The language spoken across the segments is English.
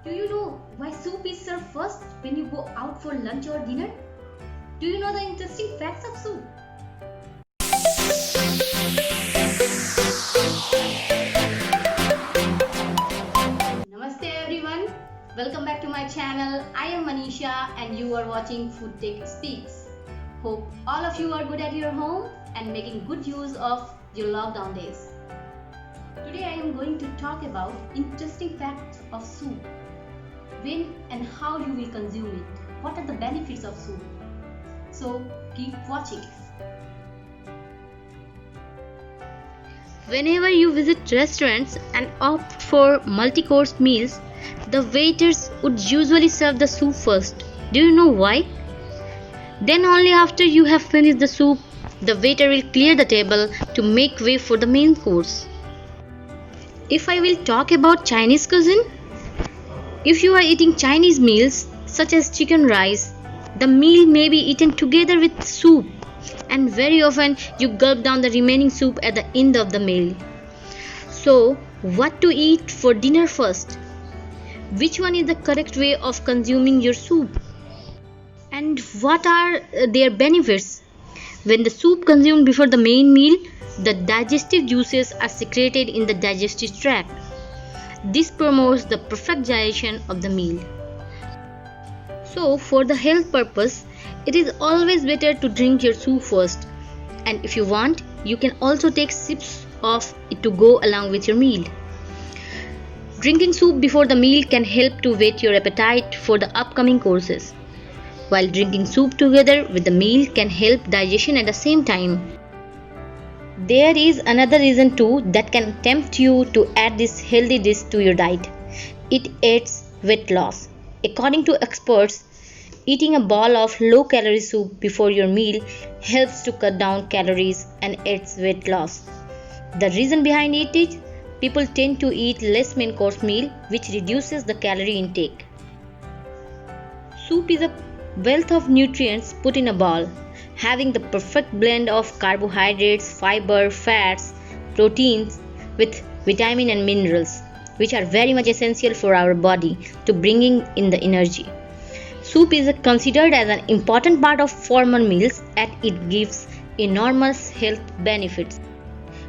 Do you know why soup is served first when you go out for lunch or dinner? Do you know the interesting facts of soup? Namaste everyone. Welcome back to my channel. I am Manisha and you are watching Food Tech Speaks. Hope all of you are good at your home and making good use of your lockdown days. Today I am going to talk about interesting facts of soup. When and how you will consume it. What are the benefits of soup? So keep watching. Whenever you visit restaurants and opt for multi-course meals, the waiters would usually serve the soup first. Do you know why? Then only after you have finished the soup, the waiter will clear the table to make way for the main course. If I will talk about Chinese cuisine, if you are eating Chinese meals such as chicken rice, the meal may be eaten together with soup, and very often you gulp down the remaining soup at the end of the meal. So, what to eat for dinner first? Which one is the correct way of consuming your soup? And what are their benefits? When the soup consumed before the main meal, the digestive juices are secreted in the digestive tract. This promotes the perfect digestion of the meal. So, for the health purpose, it is always better to drink your soup first. And if you want, you can also take sips of it to go along with your meal. Drinking soup before the meal can help to whet your appetite for the upcoming courses, while drinking soup together with the meal can help digestion at the same time. There is another reason too that can tempt you to add this healthy dish to your diet. It aids weight loss. According to experts, eating a bowl of low-calorie soup before your meal helps to cut down calories and aids weight loss. The reason behind it is people tend to eat less main course meal, which reduces the calorie intake. Soup is a wealth of nutrients put in a bowl, having the perfect blend of carbohydrates, fiber, fats, proteins with vitamin and minerals, which are very much essential for our body to bringing in the energy. Soup is considered as an important part of formal meals as it gives enormous health benefits.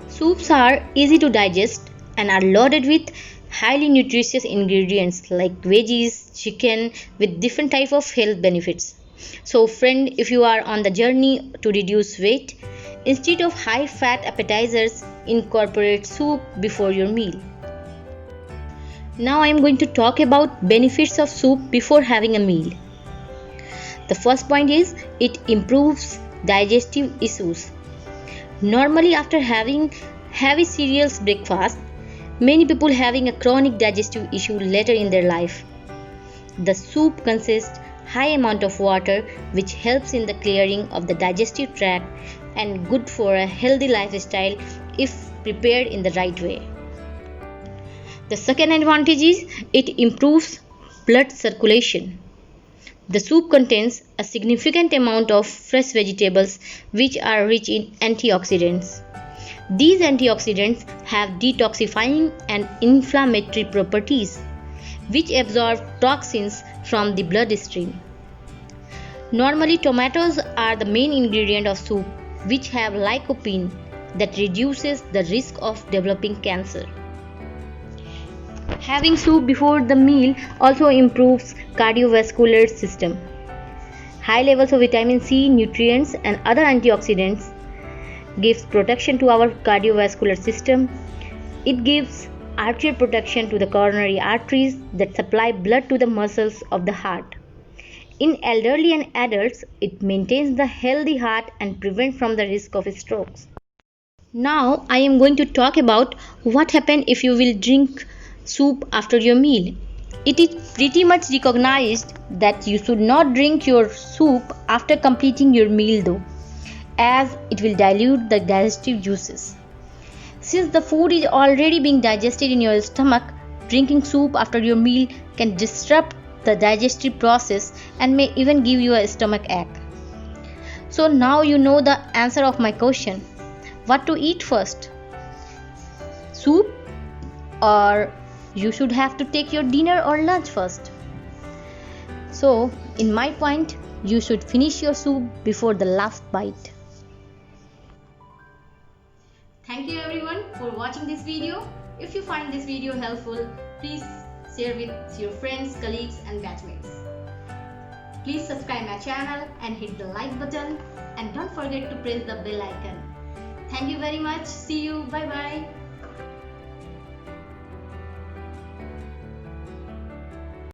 Soups are easy to digest and are loaded with highly nutritious ingredients like veggies, chicken with different type of health benefits. So friend, if you are on the journey to reduce weight, instead of high fat appetizers, incorporate soup before your meal. Now I am going to talk about benefits of soup before having a meal. The first point is it improves digestive issues. Normally after having heavy cereals breakfast, many people having a chronic digestive issue later in their life. The soup consists high amount of water which helps in the clearing of the digestive tract and good for a healthy lifestyle if prepared in the right way. The second advantage is it improves blood circulation. The soup contains a significant amount of fresh vegetables which are rich in antioxidants. These antioxidants have detoxifying and inflammatory properties which absorb toxins from the bloodstream. Normally tomatoes are the main ingredient of soup which have lycopene that reduces the risk of developing cancer. Having soup before the meal also improves cardiovascular system. High levels of vitamin C, nutrients and other antioxidants gives protection to our cardiovascular system. It gives arterial protection to the coronary arteries that supply blood to the muscles of the heart. In elderly and adults, it maintains the healthy heart and prevents from the risk of strokes. Now I am going to talk about what happens if you will drink soup after your meal. It is pretty much recognized that you should not drink your soup after completing your meal though, as it will dilute the digestive juices. Since the food is already being digested in your stomach, drinking soup after your meal can disrupt the digestive process and may even give you a stomach ache. So now you know the answer of my question. What to eat first? Soup or you should have to take your dinner or lunch first. So, in my point, you should finish your soup before the last bite. Thank you everyone for watching this video. If you find this video helpful, please share with your friends, colleagues and batchmates. Please subscribe my channel and hit the like button, and don't forget to press the bell icon. Thank you very much. See you. Bye bye.